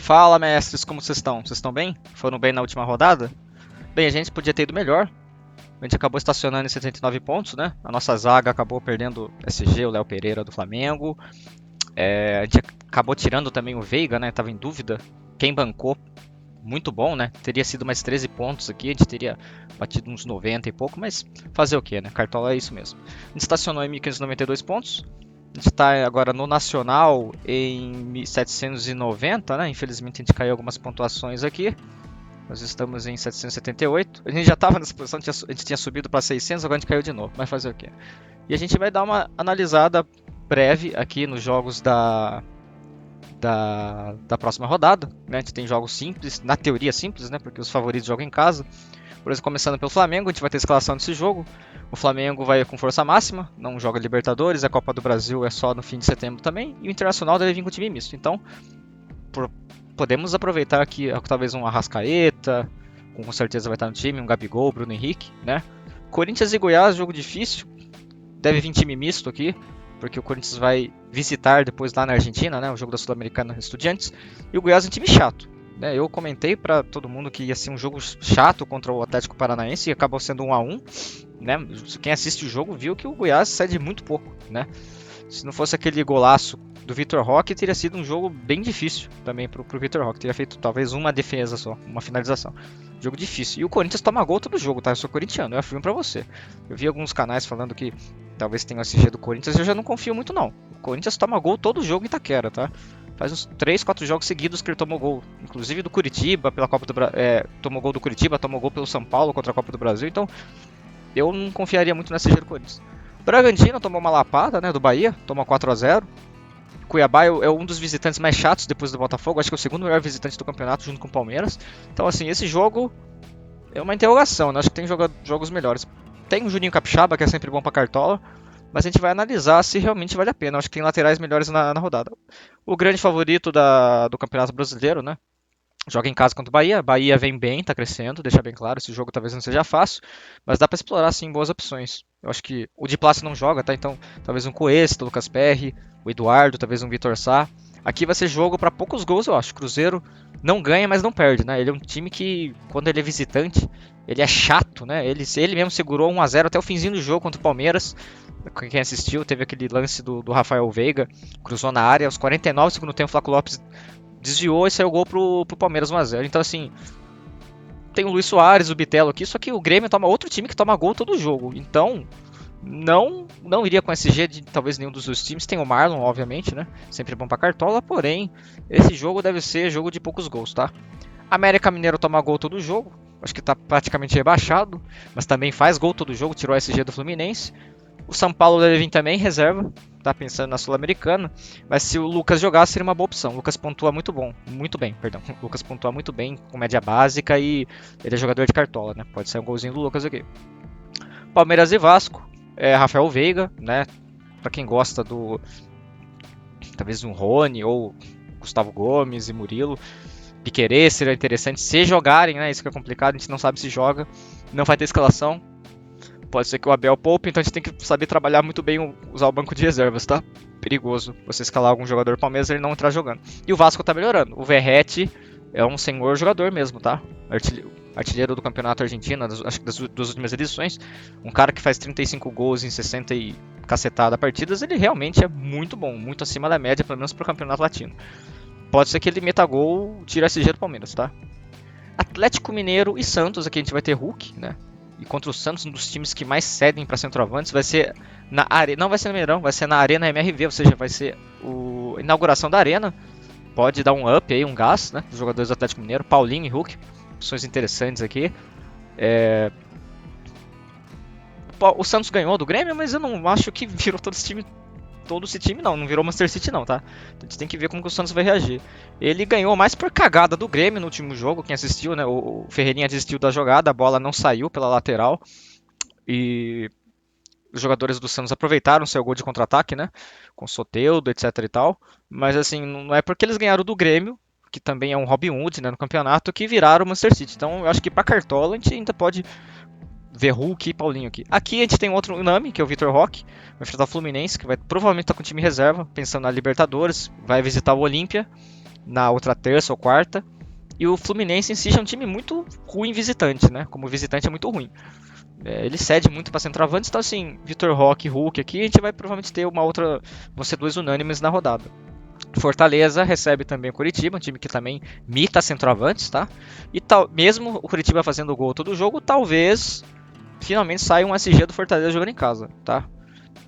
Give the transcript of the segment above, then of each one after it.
Fala, mestres, como vocês estão? Vocês estão bem? Foram bem na última rodada? Bem, a gente podia ter ido melhor. A gente acabou estacionando em 79 pontos, né? A nossa zaga acabou perdendo o SG, o Léo Pereira do Flamengo. A gente acabou tirando também o Veiga, né? Tava em dúvida. Quem bancou, muito bom, né? Teria sido mais 13 pontos aqui, a gente teria batido uns 90 e pouco, mas fazer o que, né? Cartola é isso mesmo. A gente estacionou em 1592 pontos. A gente está agora no Nacional em 1790, né? Infelizmente a gente caiu algumas pontuações aqui. Nós estamos em 778. A gente já estava nessa posição, a gente tinha subido para 600, agora a gente caiu de novo. Mas fazer o quê? E a gente vai dar uma analisada breve aqui nos jogos da próxima rodada. Né? A gente tem jogos simples, na teoria simples, né? Porque os favoritos jogam em casa. Por exemplo, começando pelo Flamengo, a gente vai ter a escalação desse jogo. O Flamengo vai com força máxima, não joga Libertadores, a Copa do Brasil é só no fim de setembro também, e o Internacional deve vir com time misto. Então, podemos aproveitar aqui talvez um Arrascaeta, com certeza vai estar no time, um Gabigol, Bruno Henrique, né? Corinthians e Goiás, jogo difícil, deve vir time misto aqui, porque o Corinthians vai visitar depois lá na Argentina, né? O jogo da Sul-Americana Estudiantes, e o Goiás é um time chato. Eu comentei para todo mundo que ia ser um jogo chato contra o Atlético Paranaense e acabou sendo 1-1, né? Quem assiste o jogo viu que o Goiás cede muito pouco, né? Se não fosse aquele golaço do Vitor Roque, teria sido um jogo bem difícil também pro Vitor Roque. Teria feito talvez uma defesa só, uma finalização. Jogo difícil. E o Corinthians toma gol todo jogo, tá? Eu sou corintiano, eu afirmo pra você. Eu vi alguns canais falando que talvez tenha o SG do Corinthians, eu já não confio muito não. O Corinthians toma gol todo jogo em Itaquera, tá? Faz uns 3, 4 jogos seguidos que ele tomou gol. Inclusive do Curitiba, pela Copa do Brasil. Tomou gol do Curitiba, tomou gol pelo São Paulo contra a Copa do Brasil. Então, eu não confiaria muito no SG do Corinthians. Bragantino tomou uma lapada, né, do Bahia, tomou 4-0. Cuiabá é um dos visitantes mais chatos depois do Botafogo. Acho que é o segundo melhor visitante do campeonato, junto com o Palmeiras. Então, assim, esse jogo é uma interrogação, né? Acho que tem jogos melhores. Tem o Juninho Capixaba, que é sempre bom pra cartola. Mas a gente vai analisar se realmente vale a pena. Acho que tem laterais melhores na rodada. O grande favorito do Campeonato Brasileiro, né? Joga em casa contra o Bahia. Bahia vem bem, tá crescendo, deixa bem claro. Esse jogo talvez não seja fácil, mas dá pra explorar sim boas opções. Eu acho que o Di Plácio não joga, tá? Então talvez um Cuesta, o Lucas Perry, o Eduardo, talvez um Vitor Sá. Aqui vai ser jogo para poucos gols, eu acho. Cruzeiro não ganha, mas não perde, né? Ele é um time que, quando ele é visitante, ele é chato, né? Ele mesmo segurou 1-0 até o finzinho do jogo contra o Palmeiras. Quem assistiu, teve aquele lance do Rafael Veiga, cruzou na área, aos 49 do segundo tempo, o Flaco Lopes desviou e saiu o gol pro Palmeiras 1-0. Então, assim, tem o Luiz Soares, o Bitelo aqui, só que o Grêmio toma outro time que toma gol todo jogo. Então, não iria com SG de talvez nenhum dos dois times. Tem o Marlon, obviamente, né? Sempre bom pra cartola, porém, esse jogo deve ser jogo de poucos gols, tá? América Mineiro toma gol todo jogo, acho que tá praticamente rebaixado, mas também faz gol todo jogo, tirou a SG do Fluminense. O São Paulo deve vir também, reserva, tá pensando na Sul-Americana, mas se o Lucas jogar seria uma boa opção. O Lucas pontua muito bem, perdão. O Lucas pontua muito bem, com média básica e ele é jogador de cartola, né? Pode ser um golzinho do Lucas aqui. Palmeiras e Vasco, Rafael Veiga, né? Pra quem gosta talvez um Rony ou Gustavo Gomes e Murilo. Piquerez seria interessante se jogarem, né? Isso que é complicado, a gente não sabe se joga, não vai ter escalação. Pode ser que o Abel poupe, então a gente tem que saber trabalhar muito bem, usar o banco de reservas, tá? Perigoso você escalar algum jogador do Palmeiras e ele não entrar jogando. E o Vasco tá melhorando. O Verratti é um senhor jogador mesmo, tá? Artilheiro do campeonato argentino, acho que das últimas edições. Um cara que faz 35 gols em 60 e cacetada partidas, ele realmente é muito bom, muito acima da média, pelo menos pro campeonato latino. Pode ser que ele meta gol, tira esse SG do Palmeiras, tá? Atlético Mineiro e Santos, aqui a gente vai ter Hulk, né? E contra o Santos, um dos times que mais cedem para centroavantes, vai ser na arena, não vai ser no Mineirão, vai ser na Arena MRV, ou seja, vai ser a inauguração da arena. Pode dar um up aí, um gás, né? Dos jogadores do Atlético Mineiro, Paulinho e Hulk, opções interessantes aqui. O Santos ganhou do Grêmio, mas eu não acho que virou todo esse time não virou Manchester City não, tá? A gente tem que ver como que o Santos vai reagir. Ele ganhou mais por cagada do Grêmio no último jogo, quem assistiu, né? O Ferreirinha desistiu da jogada, a bola não saiu pela lateral e os jogadores do Santos aproveitaram seu gol de contra-ataque, né? Com Soteldo, etc e tal. Mas assim, não é porque eles ganharam do Grêmio, que também é um Robin Hood, né, no campeonato, que viraram o Manchester City. Então eu acho que pra cartola a gente ainda pode ver Hulk e Paulinho aqui. Aqui a gente tem outro nome, que é o Vitor Roque, vai enfrentar o Fluminense, que vai provavelmente estar com o time reserva, pensando na Libertadores, vai visitar o Olímpia. na outra terça ou quarta. E o Fluminense em si é um time muito ruim visitante, né? Como visitante é muito ruim. Ele cede muito para centroavantes, então assim, Vitor Roque e Hulk aqui, a gente vai provavelmente ter uma outra, vão ser dois unânimes na rodada. Fortaleza recebe também o Curitiba, um time que também mita centroavantes, tá? E mesmo o Curitiba fazendo gol todo jogo, talvez finalmente saia um SG do Fortaleza jogando em casa, tá?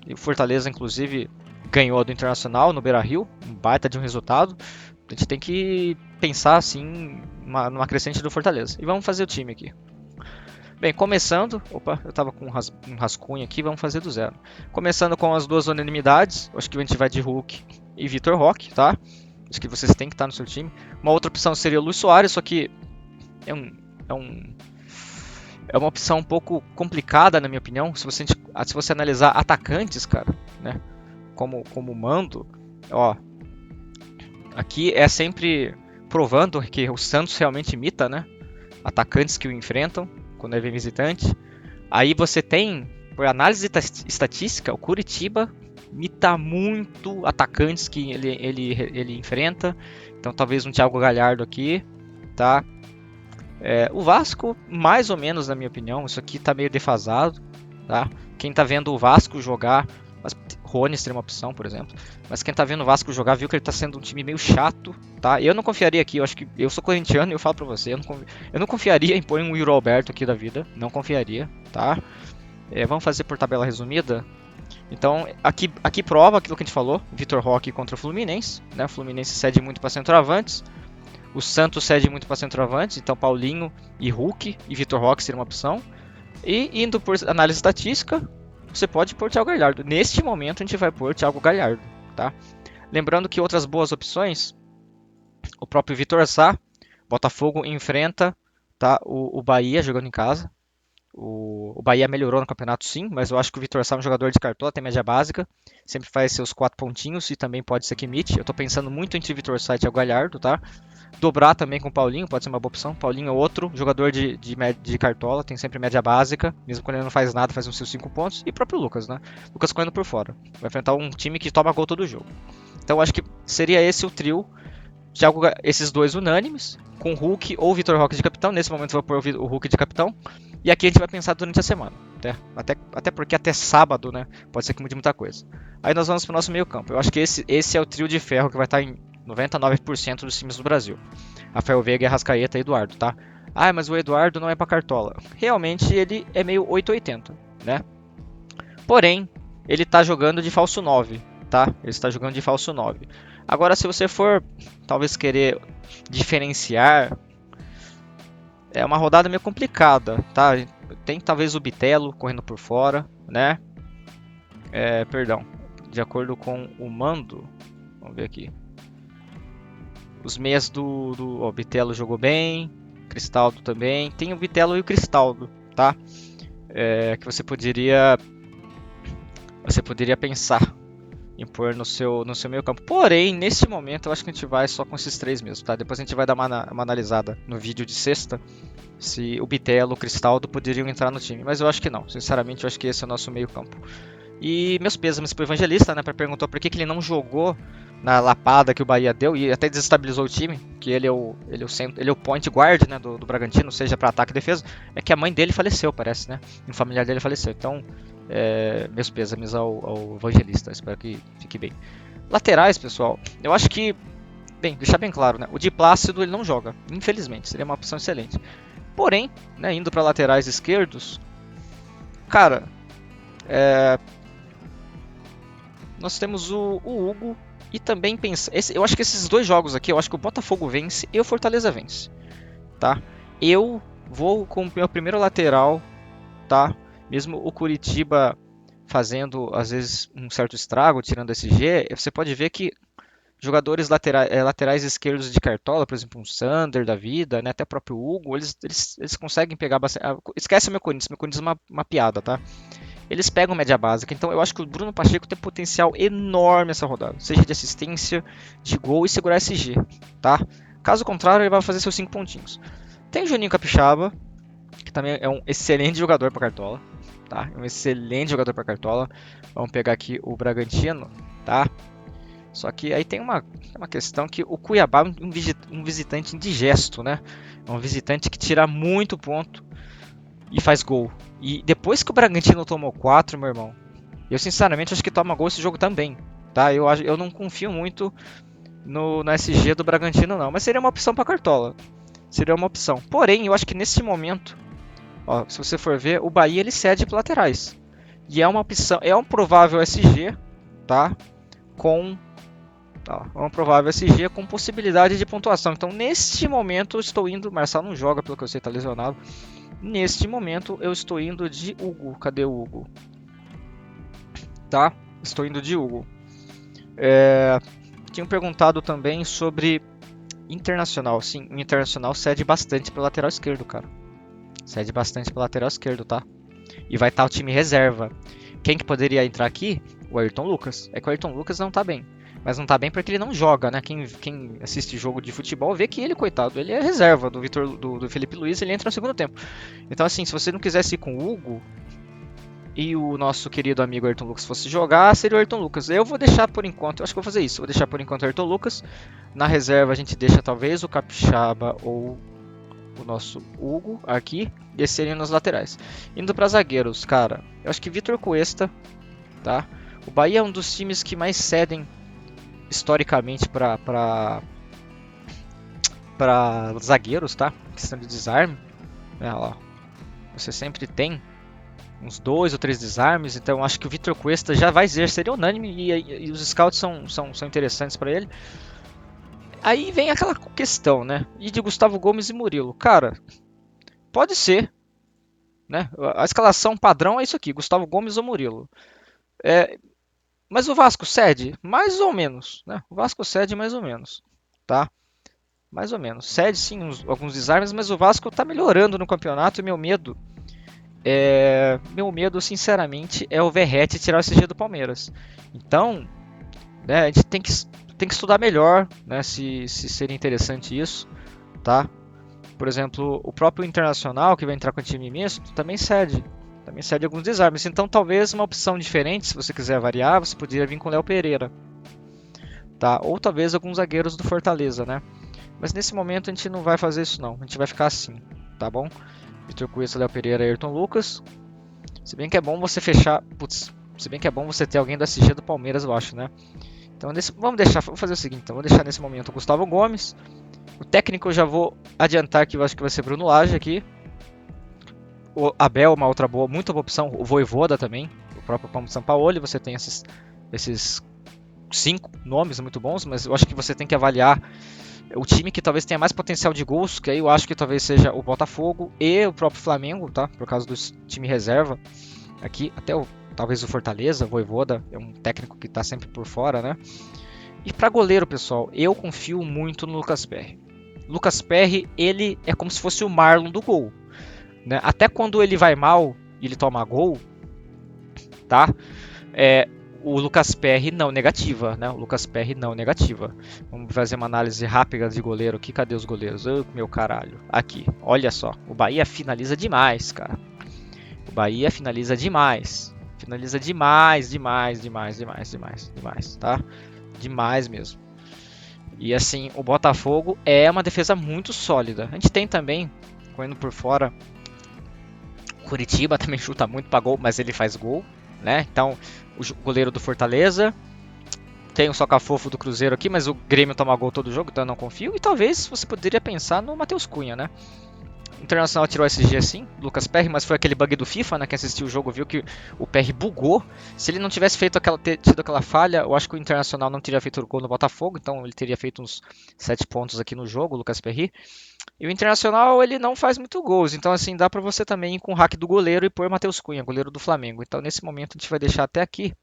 E o Fortaleza, inclusive, ganhou do Internacional no Beira-Rio, um baita de um resultado. A gente tem que pensar, assim, numa crescente do Fortaleza. E vamos fazer o time aqui. Bem, começando... Opa, eu tava com um rascunho aqui, vamos fazer do zero. Começando com as duas unanimidades, acho que a gente vai de Hulk e Vitor Roque, tá? Acho que vocês têm que estar no seu time. Uma outra opção seria o Luis Soares, só que é uma opção um pouco complicada, na minha opinião. Se você analisar atacantes, cara, né? Como mando, ó. Aqui é sempre provando que o Santos realmente imita, né? Atacantes que o enfrentam quando ele vem visitante. Aí você tem, por análise estatística, o Curitiba imita muito atacantes que ele enfrenta. Então talvez um Thiago Galhardo aqui, tá? O Vasco, mais ou menos na minha opinião, isso aqui tá meio defasado, tá? Quem tá vendo o Vasco jogar, Rony seria uma opção, por exemplo, mas quem tá vendo o Vasco jogar viu que ele tá sendo um time meio chato, tá? Eu não confiaria aqui, eu acho que eu sou corintiano e eu falo pra você, eu não confiaria em pôr um Yuri Alberto aqui da vida, não confiaria, tá? Vamos fazer por tabela resumida. Então, aqui prova aquilo que a gente falou, Vitor Roque contra o Fluminense, né? O Fluminense cede muito para centroavantes. O Santos cede muito para centroavantes, então Paulinho e Hulk e Vitor Roque seria uma opção. E indo por análise estatística, você pode pôr Thiago Galhardo. Neste momento a gente vai pôr Thiago Galhardo, tá? Lembrando que outras boas opções, o próprio Vitor Sá, Botafogo enfrenta, tá, o Bahia jogando em casa. O Bahia melhorou no campeonato sim, mas eu acho que o Vitor Sá é um jogador de cartola, tem média básica, sempre faz seus 4 pontinhos e também pode ser que imite. Eu tô pensando muito entre Vitor Sá e Thiago Galhardo, tá? Dobrar também com o Paulinho, pode ser uma boa opção. Paulinho é outro jogador de cartola, tem sempre média básica, mesmo quando ele não faz nada, faz uns seus 5 pontos. E o próprio Lucas, né? Lucas correndo por fora. Vai enfrentar um time que toma gol todo jogo. Então eu acho que seria esse o trio, esses dois unânimes, com Hulk ou Vitor Roque de capitão. Nesse momento eu vou pôr o Hulk de capitão. E aqui a gente vai pensar durante a semana. Até porque até sábado, né? Pode ser que mude muita coisa. Aí nós vamos para o nosso meio campo. Eu acho que esse é o trio de ferro que vai estar em 99% dos times do Brasil. Rafael Veiga, Arrascaeta e Eduardo, tá? Ah, mas o Eduardo não é pra cartola. Realmente ele é meio 880, né? Porém, ele tá jogando de falso 9, tá? Ele está jogando de falso 9. Agora, se você for talvez querer diferenciar, é uma rodada meio complicada, tá? Tem talvez o Bitelo correndo por fora, né? Perdão. De acordo com o mando, vamos ver aqui. Os meias o Bitelo jogou bem, Cristaldo também. Tem o Bitelo e o Cristaldo, tá? Que você poderia pensar em pôr no seu meio campo. Porém, nesse momento eu acho que a gente vai só com esses três mesmo, tá? Depois a gente vai dar uma analisada no vídeo de sexta se o Bitelo, o Cristaldo poderiam entrar no time. Mas eu acho que não. Sinceramente, eu acho que esse é o nosso meio campo. E meus pêsames pro Evangelista, né? Perguntou por que ele não jogou na lapada que o Bahia deu e até desestabilizou o time, que ele é o point guard, né, do Bragantino, seja para ataque e defesa. É que a mãe dele faleceu, parece, né? Um familiar dele faleceu. Então, meus pêsames ao Evangelista. Espero que fique bem. Laterais, pessoal, eu acho que, bem, deixar bem claro, né? O Di Plácido ele não joga, infelizmente. Seria uma opção excelente. Porém, né, indo para laterais esquerdos, cara, nós temos o Hugo e também eu acho que esses dois jogos aqui, eu acho que o Botafogo vence e o Fortaleza vence, tá? Eu vou com o meu primeiro lateral, tá? Mesmo o Curitiba fazendo às vezes um certo estrago, tirando SG, você pode ver que jogadores laterais esquerdos de cartola, por exemplo, um Sander da vida, né, até o próprio Hugo, eles conseguem pegar bastante. Esquece o meu Corinthians é uma piada, tá? Eles pegam média básica, então eu acho que o Bruno Pacheco tem potencial enorme essa rodada, seja de assistência, de gol e segurar SG, tá? Caso contrário, ele vai fazer seus 5 pontinhos. Tem o Juninho Capixaba, que também é um excelente jogador para cartola, tá? Um excelente jogador para cartola. Vamos pegar aqui o Bragantino, tá? Só que aí tem uma questão que o Cuiabá é um visitante indigesto, né? É um visitante que tira muito ponto e faz gol. E depois que o Bragantino tomou 4, meu irmão, eu sinceramente acho que toma gol esse jogo também. Tá? Eu não confio muito no SG do Bragantino, não. Mas seria uma opção para Cartola. Seria uma opção. Porém, eu acho que nesse momento, ó, se você for ver, o Bahia ele cede para laterais. E é uma opção, é um provável SG, tá? Com é um provável SG com possibilidade de pontuação. Então, neste momento, eu estou indo. Marçal não joga, pelo que eu sei, tá lesionado. Neste momento, eu estou indo de Hugo. Cadê o Hugo? Tá? Estou indo de Hugo. Tinham perguntado também sobre Internacional. Sim, o Internacional cede bastante para lateral esquerdo, cara. Cede bastante para lateral esquerdo, tá? E vai estar o time reserva. Quem que poderia entrar aqui? O Ayrton Lucas. É que o Ayrton Lucas não tá bem. Mas não tá bem porque ele não joga, né? Quem assiste jogo de futebol vê que ele, coitado, ele é reserva do Felipe Luiz, ele entra no segundo tempo. Então, assim, se você não quisesse ir com o Hugo e o nosso querido amigo Ayrton Lucas fosse jogar, seria o Ayrton Lucas. Eu vou deixar por enquanto, eu acho que vou fazer isso. Vou deixar por enquanto o Ayrton Lucas. Na reserva a gente deixa talvez o Capixaba ou o nosso Hugo aqui. E esses seriam nos laterais. Indo para zagueiros, cara, eu acho que Vitor Cuesta, tá? O Bahia é um dos times que mais cedem historicamente para zagueiros, tá? Questão de desarme, né, ó, você sempre tem uns 2 ou 3 desarmes, então acho que o Vitor Cuesta já vai ser, seria unânime e os scouts são interessantes para ele. Aí vem aquela questão, né? E de Gustavo Gomes e Murilo, cara, pode ser, né? A escalação padrão é isso aqui, Gustavo Gomes ou Murilo. Mas o Vasco cede mais ou menos, né? O Vasco cede mais ou menos, tá? Mais ou menos. Cede sim alguns desarmes, mas o Vasco tá melhorando no campeonato e meu medo, sinceramente, é o Verratti tirar o SG do Palmeiras. Então, né, a gente tem que estudar melhor, né, se seria interessante isso, tá? Por exemplo, o próprio Internacional, que vai entrar com o time misto, também cede alguns desarmes. Então, talvez uma opção diferente, se você quiser variar, você poderia vir com o Léo Pereira, tá? Ou talvez alguns zagueiros do Fortaleza, né? Mas nesse momento a gente não vai fazer isso não, a gente vai ficar assim, tá bom? Vitor Cuesta, Léo Pereira e Ayrton Lucas. Se bem que é bom você fechar. Putz, se bem que é bom você ter alguém do SG do Palmeiras, eu acho, né? Então vamos fazer o seguinte, então, vou deixar nesse momento o Gustavo Gomes. O técnico eu já vou adiantar que eu acho que vai ser Bruno Lage aqui. O Abel, uma outra boa, muito boa opção. O Vojvoda também, o próprio Paulo Sampaoli. Você tem esses 5 nomes muito bons, mas eu acho que você tem que avaliar o time que talvez tenha mais potencial de gols, que aí eu acho que talvez seja o Botafogo e o próprio Flamengo, tá? Por causa do time reserva aqui, talvez o Fortaleza, o Vojvoda, é um técnico que tá sempre por fora, né? E para goleiro, pessoal, eu confio muito no Lucas Perry. Lucas Perry, ele é como se fosse o Marlon do gol, né? Até quando ele vai mal e ele toma gol, tá? O Lucas Perry não negativa, né? O Lucas Perry não negativa. Vamos fazer uma análise rápida de goleiro aqui. Cadê os goleiros? Oh, meu caralho. Aqui, olha só. O Bahia finaliza demais, cara. O Bahia finaliza demais. Finaliza demais, tá? Demais mesmo. E assim, o Botafogo é uma defesa muito sólida. A gente tem também, correndo por fora, Curitiba também chuta muito pra gol, mas ele faz gol, né? Então, o goleiro do Fortaleza, tem o Socafofo do Cruzeiro aqui, mas o Grêmio toma gol todo jogo, então eu não confio. E talvez você poderia pensar no Matheus Cunha, né? O Internacional tirou SG assim, Lucas Perry, mas foi aquele bug do FIFA, né? Quem assistiu o jogo viu que o Perry bugou. Se ele não tivesse tido aquela falha, eu acho que o Internacional não teria feito o gol no Botafogo, então ele teria feito uns 7 pontos aqui no jogo, o Lucas Perry. E o Internacional, ele não faz muito gols, então assim, dá pra você também ir com o hack do goleiro e pôr Matheus Cunha, goleiro do Flamengo. Então nesse momento a gente vai deixar até aqui,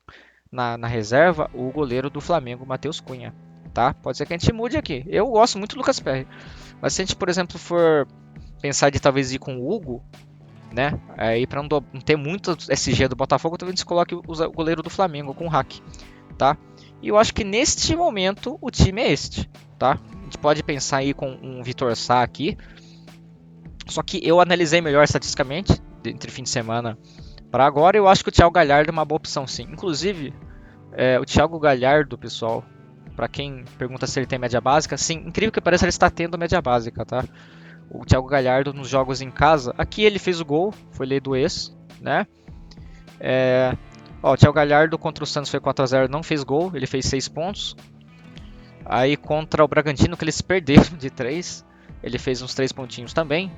na reserva, o goleiro do Flamengo, Matheus Cunha, tá? Pode ser que a gente mude aqui. Eu gosto muito do Lucas Perry, mas se a gente, por exemplo, for pensar de talvez ir com o Hugo, né? Aí para não ter muito SG do Botafogo, talvez a gente coloque o goleiro do Flamengo com o hack, tá? E eu acho que neste momento o time é este, tá? A gente pode pensar aí com um Vitor Sá aqui. Só que eu analisei melhor estatisticamente entre fim de semana para agora. Eu acho que o Thiago Galhardo é uma boa opção, sim. Inclusive, o Thiago Galhardo, pessoal, Pra quem pergunta se ele tem média básica, sim, incrível que pareça, ele está tendo média básica, tá? O Thiago Galhardo nos jogos em casa, aqui ele fez o gol, foi lei do ex, né? O Thiago Galhardo contra o Santos foi 4 a 0, não fez gol, ele fez 6 pontos. Aí contra o Bragantino, que eles perderam de 3, ele fez uns 3 pontinhos também,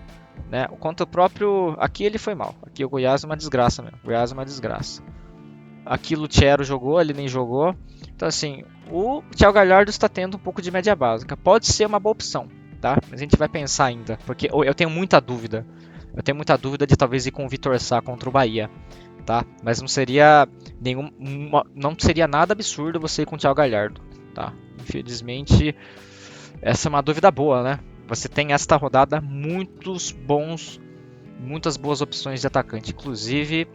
né? Contra o próprio, aqui ele foi mal. Aqui o Goiás é uma desgraça mesmo. Goiás é uma desgraça. Aqui o Luciero jogou, ele nem jogou. Então assim, o Thiago Galhardo está tendo um pouco de média básica. Pode ser uma boa opção, tá? Mas a gente vai pensar ainda, porque eu tenho muita dúvida. Eu tenho muita dúvida de talvez ir com o Vitor Sá contra o Bahia, tá? Mas não seria não seria nada absurdo você ir com o Thiago Galhardo, tá? Infelizmente, essa é uma dúvida boa, né? Você tem esta rodada muitas boas opções de atacante. Inclusive,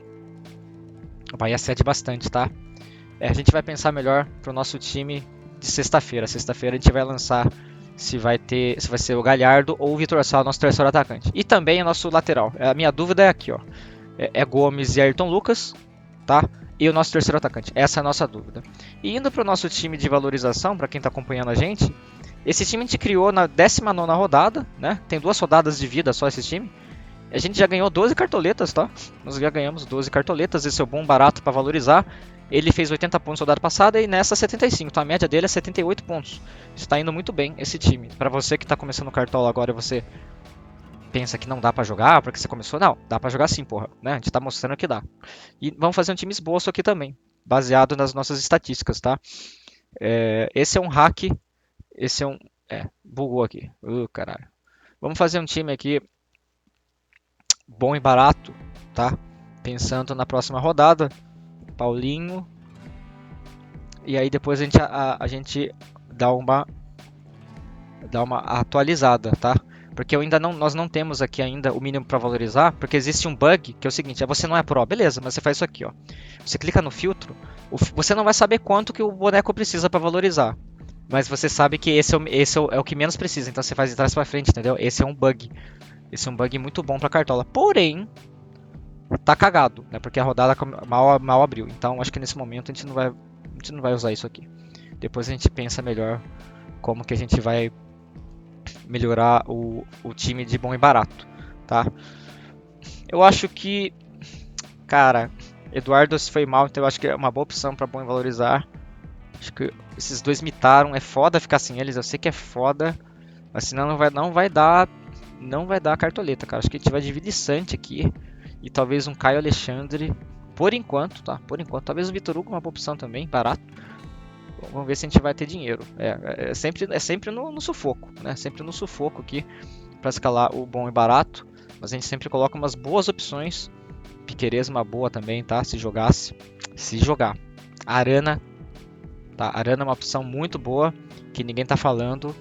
o Bahia cede bastante, tá? A gente vai pensar melhor pro nosso time de sexta-feira. Sexta-feira a gente vai lançar se vai ser o Galhardo ou o Vitor Sá, o nosso terceiro atacante. E também o nosso lateral. A minha dúvida é aqui, ó. É Gomes e Ayrton Lucas, tá? E o nosso terceiro atacante. Essa é a nossa dúvida. E indo pro nosso time de valorização, para quem tá acompanhando a gente, esse time a gente criou na 19ª rodada, né? Tem 2 rodadas de vida só esse time. A gente já ganhou 12 cartoletas, tá? Nós já ganhamos 12 cartoletas, esse é o bom barato para valorizar. Ele fez 80 pontos na rodada passada e nessa 75, então a média dele é 78 pontos. Está indo muito bem esse time. Para você que está começando o Cartola agora e você pensa que não dá para jogar porque você começou, não, dá para jogar sim, porra, né? A gente tá mostrando que dá. E vamos fazer um time esboço aqui também, baseado nas nossas estatísticas, tá? Esse é um hack, esse é um... bugou aqui. Caralho. Vamos fazer um time aqui bom e barato, tá? Pensando na próxima rodada, Paulinho. E aí depois a gente dá uma atualizada, tá? Porque nós não temos aqui ainda o mínimo para valorizar, porque existe um bug que é o seguinte: você não é pro, beleza, mas você faz isso aqui, ó. Você clica no filtro, você não vai saber quanto que o boneco precisa para valorizar, mas você sabe que esse é o que menos precisa, então você faz de trás para frente, entendeu? Esse é um bug. Esse é um bug muito bom para Cartola. Porém, tá cagado, né? Porque a rodada mal abriu. Então acho que nesse momento a gente não vai usar isso aqui. Depois a gente pensa melhor como que a gente vai melhorar o time de bom e barato, tá? Eu acho que, cara, Eduardo se foi mal, então eu acho que é uma boa opção para bom e valorizar. Acho que esses dois mitaram, é foda ficar sem eles, eu sei que é foda, mas senão não vai dar cartoleta, cara. Acho que a gente vai dividir Sante aqui e talvez um Caio Alexandre por enquanto, tá? Por enquanto, talvez o Vitor Hugo uma boa opção também, barato. Vamos ver se a gente vai ter dinheiro. É sempre no sufoco, né? Sempre no sufoco aqui para escalar o bom e barato. Mas a gente sempre coloca umas boas opções. Piquerez uma boa também, tá? Se jogar. Arana, tá? Arana é uma opção muito boa que ninguém tá falando.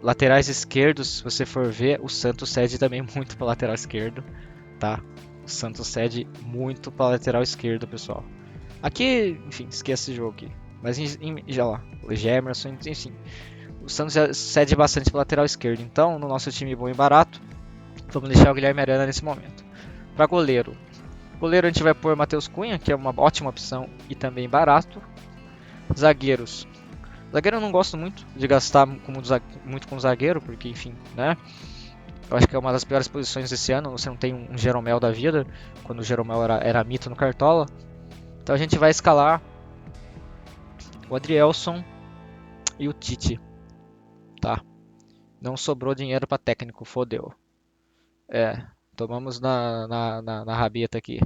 Laterais esquerdos, se você for ver, o Santos cede também muito para lateral esquerdo, tá? O Santos cede muito para lateral esquerdo, pessoal. Aqui, enfim, esquece esse jogo aqui. Mas já lá, o Gemerson, enfim. O Santos já cede bastante para lateral esquerdo. Então, no nosso time bom e barato, vamos deixar o Guilherme Arana nesse momento. Para goleiro. Goleiro a gente vai pôr Matheus Cunha, que é uma ótima opção e também barato. Zagueiros. Zagueiro eu não gosto muito de gastar muito com zagueiro, porque, enfim, né? Eu acho que é uma das piores posições desse ano. Você não tem um Jeromel da vida, quando o Jeromel era mito no Cartola. Então a gente vai escalar o Adrielson e o Tite, tá? Não sobrou dinheiro para técnico, fodeu. Tomamos na rabeta aqui.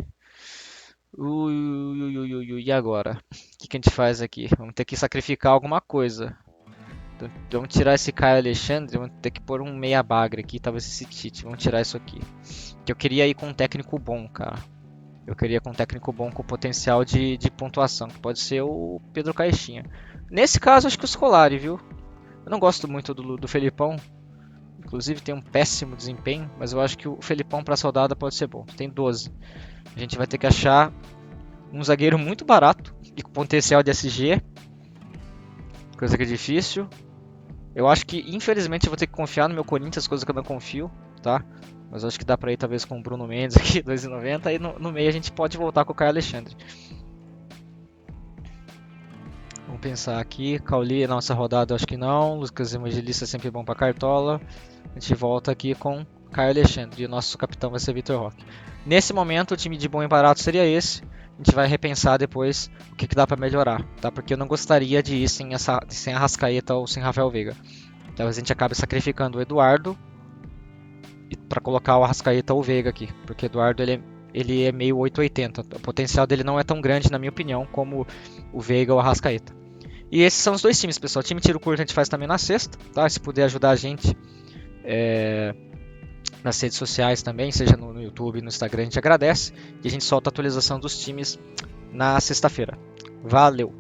E agora? O que a gente faz aqui? Vamos ter que sacrificar alguma coisa. Então, vamos tirar esse Caio Alexandre, vamos ter que pôr um meia bagre aqui, talvez esse Tite. Vamos tirar isso aqui. Que eu queria ir com um técnico bom, cara. Eu queria com um técnico bom com potencial de pontuação, que pode ser o Pedro Caixinha. Nesse caso, acho que o Scolari, viu? Eu não gosto muito do Felipão. Inclusive tem um péssimo desempenho, mas eu acho que o Felipão para essa rodada pode ser bom. Tem 12. A gente vai ter que achar um zagueiro muito barato e com potencial de SG. Coisa que é difícil. Eu acho que, infelizmente, eu vou ter que confiar no meu Corinthians, coisa que eu não confio, tá? Mas eu acho que dá pra ir talvez com o Bruno Mendes aqui, 2,90. Aí no meio a gente pode voltar com o Caio Alexandre. Vamos pensar aqui. Cauli, nossa rodada, acho que não. Lucas Evangelista é sempre bom pra Cartola. A gente volta aqui com Caio Alexandre. E o nosso capitão vai ser Vitor Roque. Nesse momento, o time de bom e barato seria esse. A gente vai repensar depois o que dá pra melhorar, tá? Porque eu não gostaria de ir sem Arrascaeta ou sem Rafael Veiga. Talvez a gente acabe sacrificando o Eduardo para colocar o Arrascaeta ou o Veiga aqui. Porque o Eduardo ele é meio 880. O potencial dele não é tão grande, na minha opinião, como o Veiga ou o Arrascaeta. E esses são os dois times, pessoal. O time tiro curto a gente faz também na sexta, tá? Se puder ajudar a gente nas redes sociais também, seja no YouTube, no Instagram, a gente agradece. E a gente solta a atualização dos times na sexta-feira. Valeu!